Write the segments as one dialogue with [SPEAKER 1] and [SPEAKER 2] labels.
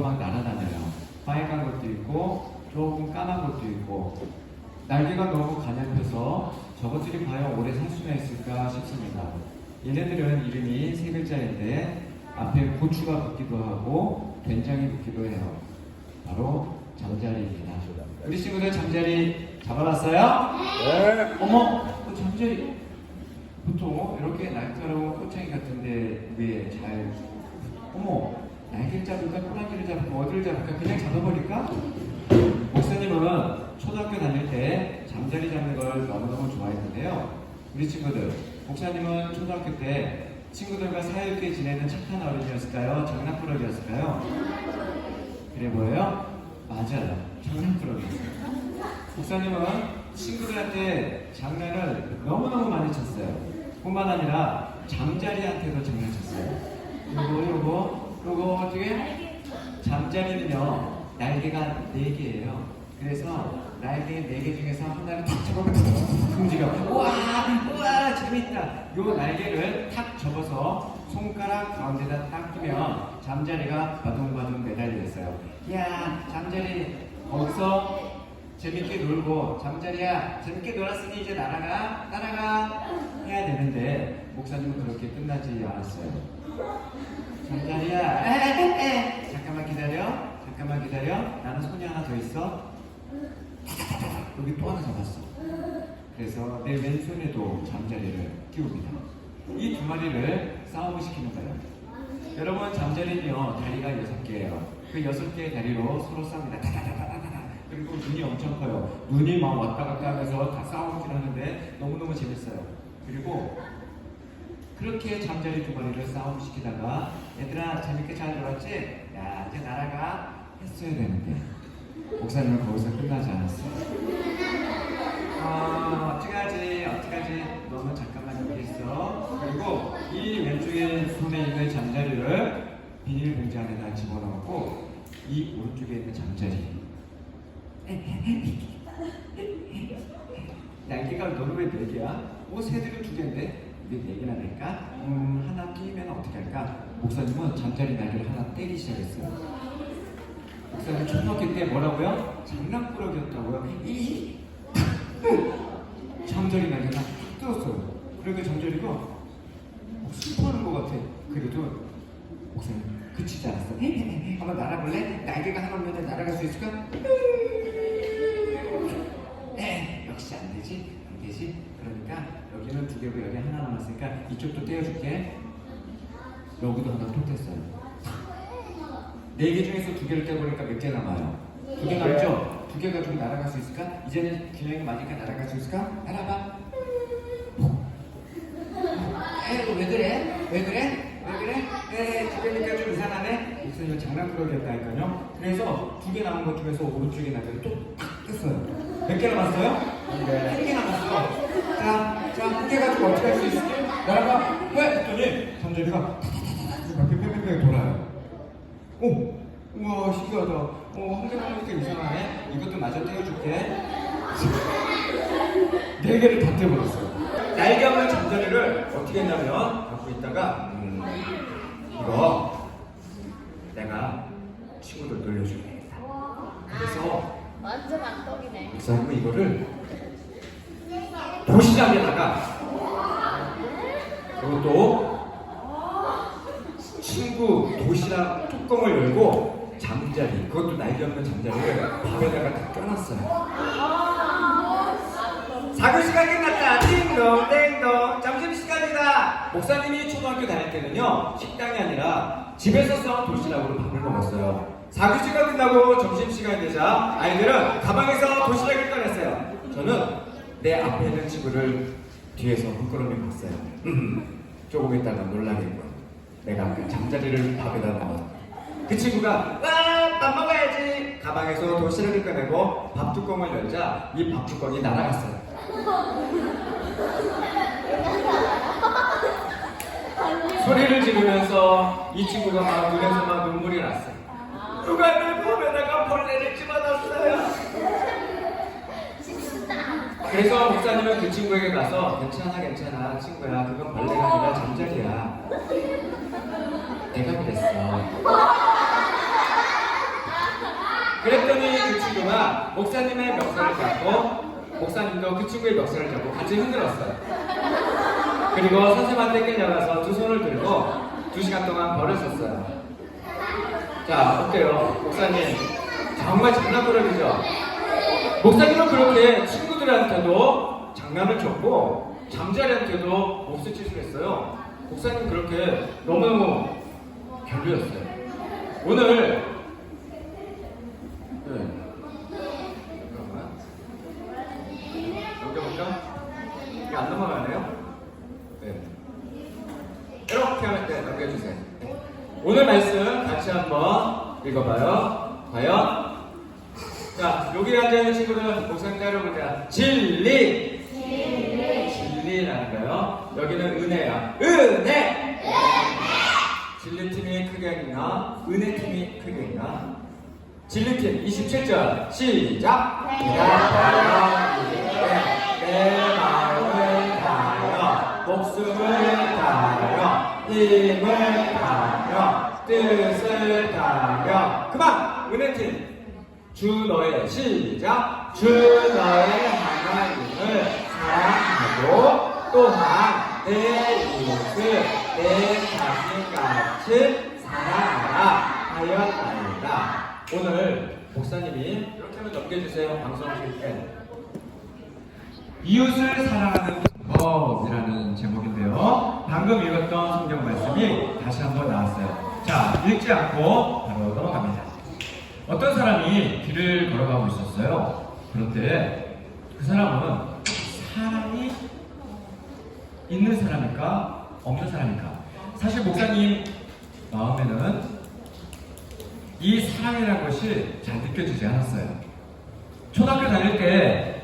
[SPEAKER 1] 막 날아다녀요. 빨간 것도 있고 조금 까만 것도 있고 날개가 너무 가냘펴서 저것들이 과연 오래 살 수가 있을까 싶습니다. 얘네들은 이름이 세 글자인데 앞에 고추가 붙기도 하고 된장이 붙기도 해요. 바로 잠자리입니다. 우리 친구들 잠자리 잡아봤어요?
[SPEAKER 2] 네.
[SPEAKER 1] 어머, 그 잠자리 보통 이렇게 날카로운 꽃창이 같은데 왜 잘 어머, 날개를 잡을까 꼬랑지를 잡을까 어디를 잡을까 그냥 잡아버릴까? 목사님은 초등학교 다닐 때 잠자리 잡는 걸 너무너무 좋아했는데요. 우리 친구들, 목사님은 초등학교 때 친구들과 사이좋게 지내는 착한 어린이였을까요? 장난꾸러기였을까요? 그래 보여요? 맞아요. 장난꾸러기였어요. 목사님은 친구들한테 장난을 너무너무 많이 쳤어요. 뿐만 아니라 잠자리한테도 장난쳤어요. 요거 어떻게? 잠자리는요 날개가 4개예요. 그래서 날개 4개 중에서 하나를 탁 접으면 움직여. 우와 재밌다. 요 날개를 탁 접어서 손가락 가운데다 딱 끼면 잠자리가 바둥바둥 매달려 있어요. 이야 잠자리 거기서 재밌게 놀고 잠자리야 재밌게 놀았으니 이제 날아가 해야 되는데 목사님은 그렇게 끝나지 않았어요. 잠자리야 잠깐만 기다려 나는 손이 하나 더 있어. 여기 또 하나 잡았어. 그래서 내 왼손에도 잠자리를 끼웁니다. 이 두 마리를 싸움을 시키는 거예요. 여러분 잠자리는요 다리가 6개예요. 그 6개의 다리로 서로 싸웁니다. 그리고 눈이 엄청 커요. 눈이 막 왔다 갔다 하면서 다 싸움질 하는데 너무너무 재밌어요. 그리고 그렇게 잠자리 두 마리를 싸움 시키다가 얘들아 재밌게 잘 놀았지? 야 이제 날아가 했어야 되는데 목사님은 거기서 끝나지 않았어요. 어떡하지 너는 잠깐만 여기 있어. 그리고 이 왼쪽에 손에 있는 잠자리를 비닐봉지 안에다 집어넣고 이 오른쪽에 있는 잠자리 날개가 너는 왜 4개야? 새들은 2개인데 왜 4개나 될까? 하나 끼면 어떻게 할까? 목사님은 잠자리 날개를 하나 떼기 시작했어요. 목사님 초등학교 때 뭐라고요? 장난꾸러기였다고요? 잠자리 날개가 탁 뜯었어요. 그러니까 잠자리가 슬퍼하는 것 같아. 그래도 목사님 그치지 않았어. 한번 날아볼래? 날개가 하나 없는데 날아갈 수 있을까? 역시 안 되지. 그러니까 여기는 2개고 여기 하나 남았으니까 이쪽도 떼어줄게. 여기도 하나 또 뗐어요. 4개 중에서 2개를 떼보니까 몇 개 남아요? 2개 남죠? 2개 가지고 날아갈 수 있을까? 이제는 균형이 맞으니까 날아갈 수 있을까? 날아봐. 왜 그래? 2개니까 좀 이상하네? 목사님 장난꾸러기였다니까요. 그래서 2개 남은 것 중에서 오른쪽에 날개를 또 탁 뗐어요. 몇 개 남았어요? 1개 남았어. 자, 1개 가지고 어떻게 할 수 있을지? 날아가. 왜? 했더니 잠자리가 이렇게 뺑뺑뺑 돌아요. 우와 신기하다. 한 개 남으니까 이상하네. 이것도 마저 떼어줄게. 4개를 다 떼어버렸어요. 날개 없는 잠자리를 어떻게 했냐면 갖고 있다가 이거 내가 친구들 놀려줄게. 그래서
[SPEAKER 3] 완전 악덕이네.
[SPEAKER 1] 목사님은 이거를 도시락에다가 그것도 친구 도시락 뚜껑을 열고 잠자리 그것도 날개 없는 잠자리를 밥에다가 다 껴놨어요. 4교시간 끝났다. 띵동 땡동 점심시간이다. 목사님이 초등학교 다닐 때는요 식당이 아니라 집에서 싸온 도시락으로 밥을 먹었어요. 4교시가 끝나고 점심시간이 되자 아이들은 가방에서 도시락을 꺼냈어요. 저는 내 앞에 있는 친구를 뒤에서 물끄러미 봤어요. 조금 있다가 놀라겠군. 내가 그 잠자리를 밥에다 넣어. 그 친구가 밥 먹어야지. 가방에서 도시락을 꺼내고 밥 뚜껑을 열자 이 밥 뚜껑이 날아갔어요. 소리를 지르면서 이 친구가 막 눈에서 막 눈물이 났어요. 누가 내 밥에다가 벌레를 집어넣었어요. 그래서 목사님은 그 친구에게 가서 괜찮아 친구야 그건 벌레가 아니라 잠자리야. 내가 그랬어.
[SPEAKER 2] 그랬더니 그 친구가 목사님의 멱살을 잡고 목사님도 그 친구의 멱살을 잡고 같이 흔들었어요. 그리고 선생님한테 끌려가서 두 손을 들고 2시간 동안 벌을 썼어요. 자, 어때요? 목사님 정말 장난꾸러기죠? 목사님은 그렇게 친구들한테도 장난을 쳤고 잠자리한테도 몹쓸 짓을 했어요. 목사님 그렇게 너무너무 별로였어요. 오늘 잠깐만 넘겨볼까? 이게 안 넘어가네요? 네. 이렇게 하면 돼. 넘겨주세요. 오늘 말씀 같이 한번 읽어봐요. 과연? 자, 여기 앉아있는 친구들 목사님 따라해보자. 진리라는 거요. 여기는 은혜야. 은혜! 진리팀이 크게 있나? 은혜팀이 크게 있나? 진리팀 27절 시작! 내 마음을 다하여 목숨을 다하여 힘을 다하여 뜻을 다하여 그만! 은혜팀 주 너의 시작! 주 너의 하나님을 사랑하고 또한 내 이웃을 내 자신같이 사랑하라 하였나이다. 오늘 목사님이 이렇게 한번 넘겨주세요. 방송하실 때
[SPEAKER 1] 이웃을 사랑하는 방법이라는 제목인데요. 방금 읽었던 성경 말씀이 다시 한번 나왔어요. 자, 읽지 않고 바로 넘어갑니다. 어떤 사람이 길을 걸어가고 있었어요. 그런데 그 사람은 사랑이 있는 사람일까? 없는 사람일까? 사실 목사님 마음에는 이 사랑이라는 것이 잘 느껴지지 않았어요. 초등학교 다닐 때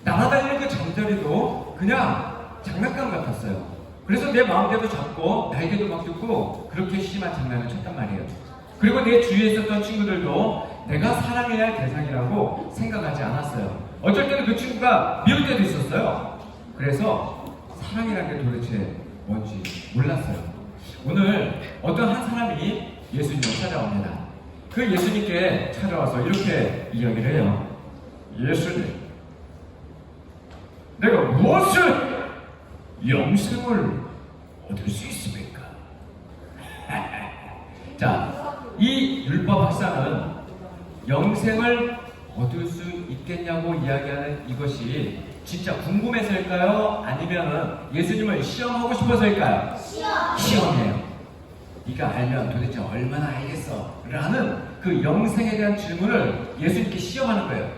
[SPEAKER 1] 날아다니는 그 잠자리도 그냥 장난감 같았어요. 그래서 내 마음대로 잡고 날개도 막 뜯고 그렇게 심한 장난을 쳤단 말이에요. 그리고 내 주위에 있었던 친구들도 내가 사랑해야 할 대상이라고 생각하지 않았어요. 어쩔 때는 그 친구가 미울 때도 있었어요. 그래서 사랑이라는 게 도대체 뭔지 몰랐어요. 오늘 어떤 한 사람이 예수님을 찾아옵니다. 그 예수님께 찾아와서 이렇게 이야기를 해요. 예수님, 내가 무엇을 영생을 얻을 수 있습니까? 자, 이 율법 학사는 영생을 얻을 수 있겠냐고 이야기하는 이것이 진짜 궁금해서일까요? 아니면 예수님을 시험하고 싶어서일까요? 시험이에요. 네가 알면 도대체 얼마나 알겠어? 라는 그 영생에 대한 질문을 예수님께 시험하는 거예요.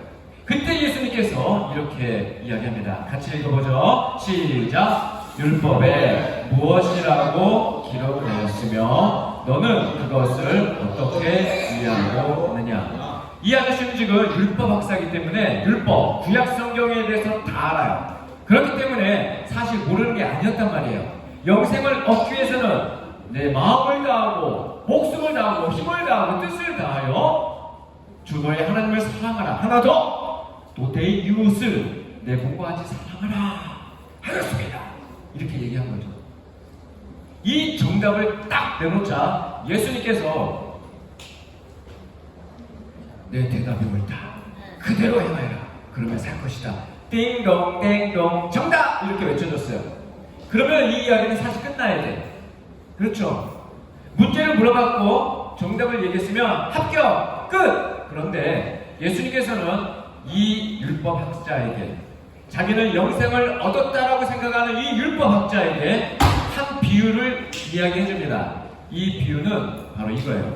[SPEAKER 1] 그때 예수님께서 이렇게 이야기합니다. 같이 읽어보죠. 시작! 율법에 무엇이라고 기록되었으며 너는 그것을 어떻게 이해하고 있느냐? 이 아저씨는 지금 율법 학사이기 때문에 율법, 구약 성경에 대해서 다 알아요. 그렇기 때문에 사실 모르는 게 아니었단 말이에요. 영생을 얻기 위해서는 내 마음을 다하고 목숨을 다하고 힘을 다하고 뜻을 다하여 주 너의 하나님을 사랑하라. 하나 더! 또 내 이웃을 내 몸과 같이 사랑하라 하였습니다. 이렇게 얘기한 거죠. 이 정답을 딱 내놓자 예수님께서 내 대답이 옳다. 그대로 행하여라. 그러면 살 것이다. 띵동 띵동 정답! 이렇게 외쳐줬어요. 그러면 이 이야기는 사실 끝나야 돼. 그렇죠? 문제를 물어봤고 정답을 얘기했으면 합격! 끝! 그런데 예수님께서는 이 율법학자에게 자기는 영생을 얻었다라고 생각하는 이 율법학자에게 한 비유를 이야기해 줍니다. 이 비유는 바로 이거예요.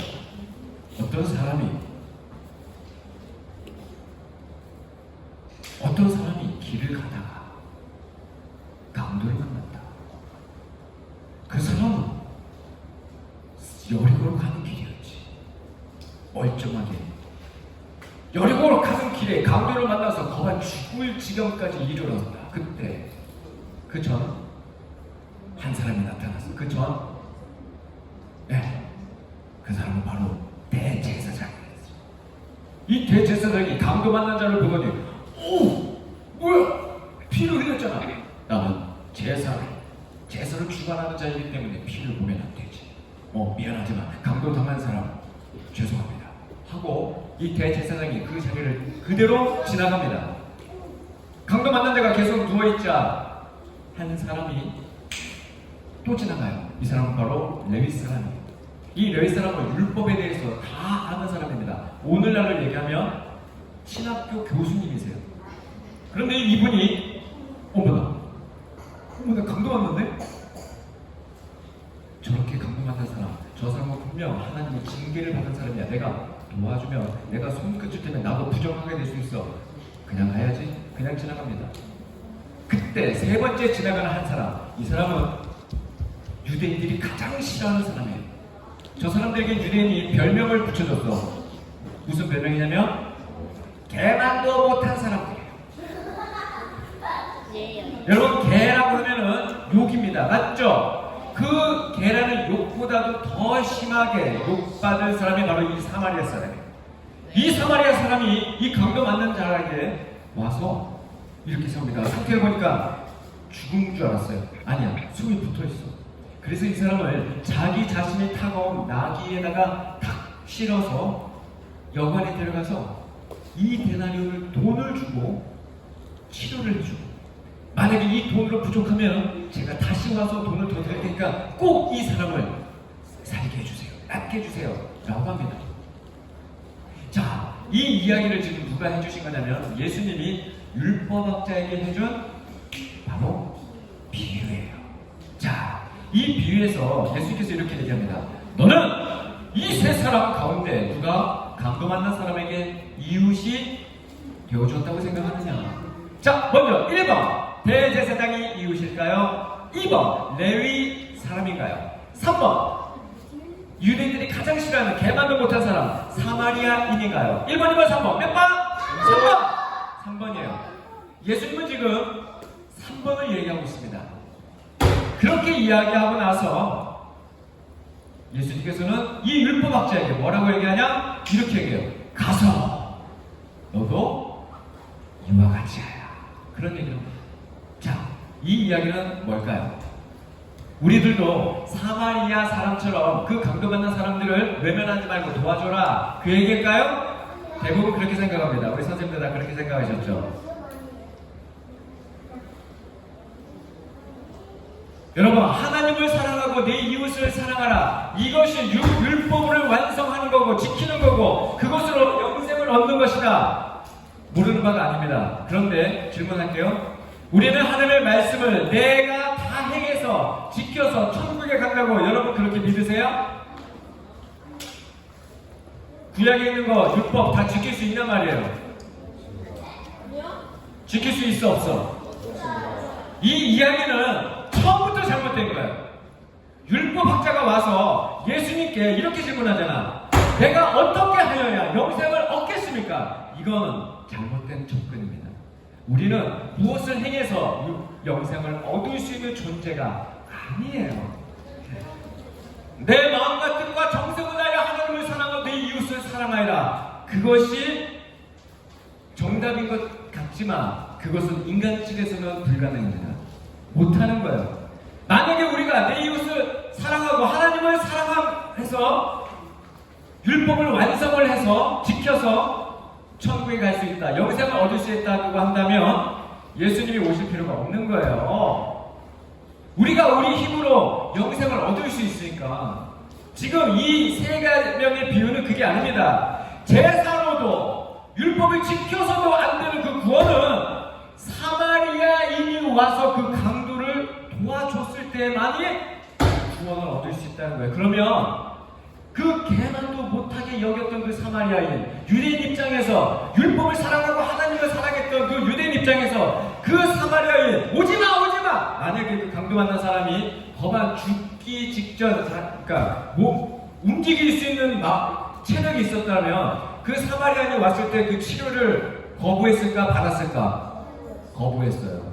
[SPEAKER 1] 어떤 사람이 길을 가다가 강도를 만났다. 그 사람은 여리고로 가는 길이었지. 멀쩡하게 여리고로 가는 길에 강도를 만나서 거반 죽을 지경까지 이르렀다. 그때 그 전 한 사람이 나타났어. 그 사람은 바로 대제사장이었어. 이 대제사장이 강도 만난 자를 보더니 오! 뭐야? 피를 흘렸잖아. 나는 제사를 주관하는 자이기 때문에 피를 보면 안 되지. 미안하지만 강도 당한 사람 죄송합니다 하고 하고 이 대제사장이 그 자리를 그대로 지나갑니다. 강도 만난 자가 계속 누워있자 한 사람이 또 지나가요. 이 사람은 바로 레위 사람이에요. 이 레위 사람은 율법에 대해서 다 아는 사람입니다. 오늘날로 얘기하면 신학교 교수님이세요. 그런데 이분이 어머나 강도 만났네? 저렇게 강도 만난 사람, 저 사람은 분명 하나님의 징계를 받은 사람이야. 내가 도와주면, 내가 손끝을 대면 나도 부정하게 될 수 있어. 그냥 가야지. 그냥 지나갑니다. 그때 세 번째 지나가는 한 사람, 이 사람은 유대인들이 가장 싫어하는 사람이에요. 저 사람들에게 유대인이 별명을 붙여줬어. 무슨 별명이냐면 개만도 못한 사람들이에요. 여러분, 개라고 하면은 욕입니다. 맞죠? 그 개라는 욕보다도 더 심하게 욕받을 사람이 바로 이 사마리아 사람이에요. 이 사마리아 사람이 이 강도 맞는 자에게 와서 이렇게 세웁니다. 상태를 보니까 죽은 줄 알았어요. 아니야, 숨이 붙어있어. 그래서 이 사람을 자기 자신이 타고 나귀에다가 탁 실어서 여관에 데려가서 이 데나리온을 돈을 주고 치료를 해주고, 만약에 이 돈으로 부족하면 제가 다시 와서 돈을 더 드릴 테니까 꼭 이 사람을 살게 해주세요, 낫게 해주세요 라고 합니다. 자, 이 이야기를 지금 누가 해주신 거냐면 예수님이 율법학자에게 해준 바로 비유예요. 자, 이 비유에서 예수님께서 이렇게 얘기합니다. 너는 이 세 사람 가운데 누가 강도 만난 사람에게 이웃이 되어주었다고 생각하느냐? 자, 먼저 1번 대제사장이 이웃일까요? 2번 레위 사람인가요? 3번 유대인들이 가장 싫어하는 개만도 못한 사람 사마리아인인가요? 1번, 2번, 3번 몇 번? 3번! 3번이에요. 예수님은 지금 3번을 얘기하고 있습니다. 그렇게 이야기하고 나서 예수님께서는 이 율법학자에게 뭐라고 얘기하냐? 이렇게 얘기해요. 가서 너도 이와 같이 하라. 그런 얘기를 합니다. 자, 이 이야기는 뭘까요? 우리들도 사마리아 사람처럼 그 강도 만난 사람들을 외면하지 말고 도와줘라, 그 얘기일까요? 대부분 그렇게 생각합니다. 우리 선생님들 다 그렇게 생각하셨죠? 여러분, 하나님을 사랑하고 내 이웃을 사랑하라, 이것이 율법을 완성하는 거고 지키는 거고 그것으로 영생을 얻는 것이다. 모르는 바가 아닙니다. 그런데 질문할게요. 우리는 하나님의 말씀을 내가 다 행해서 지켜서 천국에 간다고 여러분 그렇게 믿으세요? 구약에 있는 거 율법 다 지킬 수 있단 말이에요. 지킬 수 있어 없어? 이 이야기는 처음부터 잘못된 거예요. 율법학자가 와서 예수님께 이렇게 질문하잖아. 내가 어떻게 하여야 영생을 얻겠습니까? 이거는 잘못된 접근입니다. 우리는 무엇을 행해서 영생을 얻을 수 있는 존재가 아니에요. 내 마음과 뜻과 정성을 다하여 하나님을 사랑하고 내 이웃을 사랑하여라. 그것이 정답인 것 같지만 그것은 인간측에서는 불가능합니다. 못하는 거예요. 만약에 우리가 내 이웃을 사랑하고 하나님을 사랑해서 율법을 완성을 해서 지켜서 천국에 갈 수 있다, 영생을 얻을 수 있다고 한다면 예수님이 오실 필요가 없는 거예요. 우리가 우리 힘으로 영생을 얻을 수 있으니까. 지금 이 세 명의 비유는 그게 아닙니다. 제사로도 율법을 지켜서도 안 되는 그 구원은 사마리아인이 와서 그 강도를 도와줬을 때만이 구원을 얻을 수 있다는 거예요. 그러면 그 개만도 못하게 여겼던 그 사마리아인, 유대인 입장에서 율법을 사랑하고 하나님을 사랑했던 그 유대인 입장에서 그 사마리아인 오지마 오지마, 만약에 그 강도 만난 사람이 법안 죽기 직전, 그러니까 움직일 수 있는 체력이 있었다면 그 사마리아인이 왔을 때 그 치료를 거부했을까 받았을까? 거부했어요.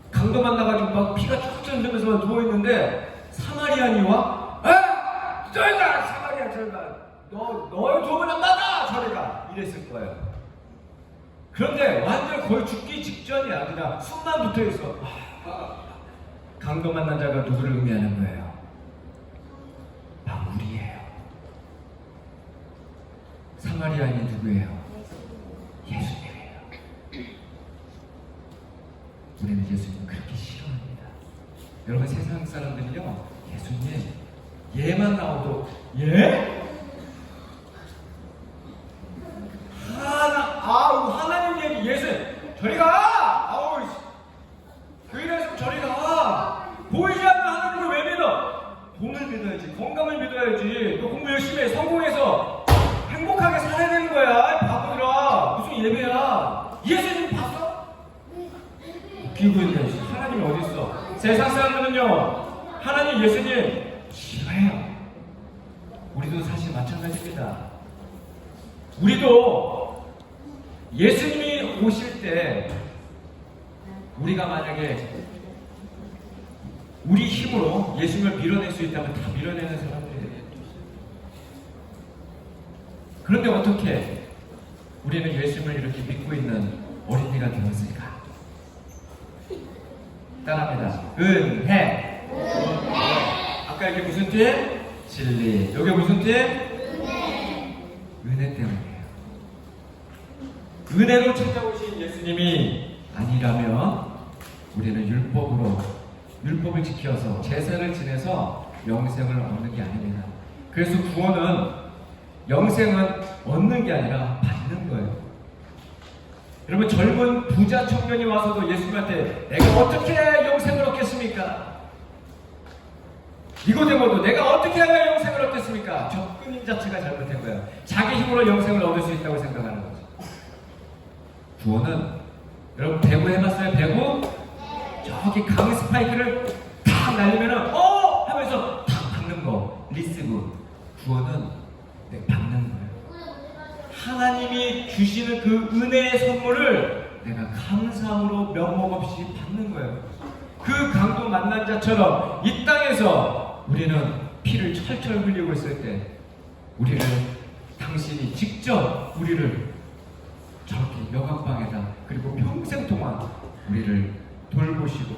[SPEAKER 1] 강도 만나가지고 막 피가 쫙쫙 흐르면서 누워있는데 사마리아인이 와? 저리가! 사마리아 저리가! 너의 조문은 나가! 저리가! 이랬을 거예요. 그런데 완전 거의 죽기 직전이야. 그냥 숨만 붙어있어. 강도 만난 자가 누구를 의미하는 거예요? 바로 우리예요. 사마리아인이 누구예요? 예수님이에요. 우리는 예수님을 그렇게 싫어합니다. 여러분, 세상 사람들은요, 예수님 예만 나와도 예? 하나님 얘기 예수 저리 가! 아우, 교회에서 저리 가! 보이지 않는 하나님을 왜 믿어? 돈을 믿어야지, 건강을 믿어야지, 또 공부 열심히 해, 성공해서 행복하게 살아야 되는 거야. 바보들아, 무슨 예배야? 예수님 봤어? 웃기고 있네. 하나님이 어디 있어? 세상 사람들은요, 하나님 예수님 싫어해요. 우리도 사실 마찬가지입니다. 우리도 예수님이 오실 때 우리가 만약에 우리 힘으로 예수님을 밀어낼 수 있다면 다 밀어내는 사람들이에요. 그런데 어떻게 우리는 예수님을 이렇게 믿고 있는 어린이가 되었을까? 따라합니다. 은혜. 아까 이게 무슨 뜻? 진리. 여기 무슨 뜻? 은혜 때문이에요. 은혜로 찾아오신 예수님이 아니라면 우리는 율법을 지켜서 제사를 지내서 영생을 얻는 게 아닙니다. 그래서 구원은 영생은 얻는 게 아니라 받는 거예요. 여러분, 젊은 부자 청년이 와서도 예수님한테 내가 어떻게 해야 영생을 얻겠습니까? 니고데모도 내가 어떻게 해야 영생을 얻겠습니까? 접근 자체가 잘못된 거예요. 자기 힘으로 영생을 얻을 수 있다고 생각하는 거죠. 구원은, 여러분 배구 해봤어요? 배구? 저기 강 스파이크를 탁 날리면은 하면서 탁 박는 거, 리스브. 구원은 받는 거예요. 하나님이 주시는 그 은혜의 선물을 내가 감사함으로 면목 없이 받는 거예요. 그 강도 만난 자처럼 이 땅에서 우리는 피를 철철 흘리고 있을 때 우리를 당신이 직접 우리를 저렇게 여관방에다 그리고 평생 동안 우리를 돌보시고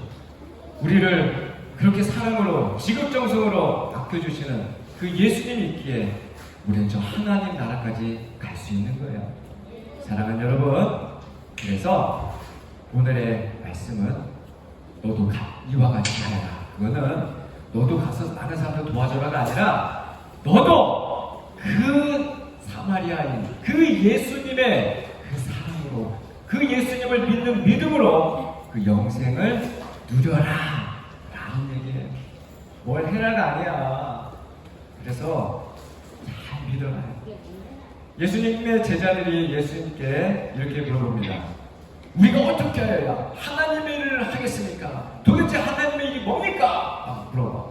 [SPEAKER 1] 우리를 그렇게 사랑으로 지극정성으로 아껴주시는 그 예수님이 있기에 우리는 저 하나님 나라까지 갈 수 있는 거예요. 사랑하는 여러분, 그래서 오늘의 말씀은 너도 이와 같이 하라. 그거는 너도 가서 다른 사람들 도와줘라가 아니라 너도 그 사마리아인 그 예수님의 그 사랑으로 그 예수님을 믿는 믿음으로 그 영생을 누려라 라는 얘기예요. 뭘 해라가 아니야. 그래서 잘 믿어라. 예수님의 제자들이 예수님께 이렇게 물어봅니다. 우리가 어떻게 해야 하나님의 일을 하겠습니까? 도대체 하나님의 일이 뭡니까? 물어봐.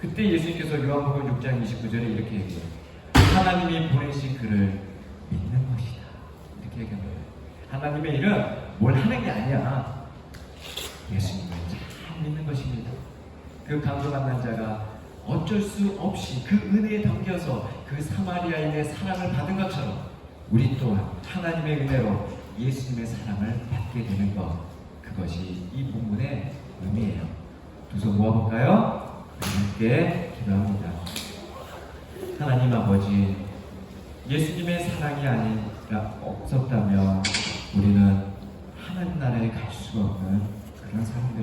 [SPEAKER 1] 그때 예수님께서 요한복음 6장 29절에 이렇게 얘기해요. 하나님이 보내신 그를 믿는 것이다. 이렇게 얘기합니다. 하나님의 일은 뭘 하는 게 아니야. 예수님을 잘 믿는 것입니다. 그 강도 만난 자가 어쩔 수 없이 그 은혜에 담겨서 그 사마리아인의 사랑을 받은 것처럼 우리 또한 하나님의 은혜로 예수님의 사랑을 받게 되는 것, 그것이 이 본문의 의미예요. 두 손 모아볼까요? 함께 기도합니다. 하나님 아버지, 예수님의 사랑이 아니라 없었다면 우리는 하나님 나라에 갈 수가 없는 그런 사람들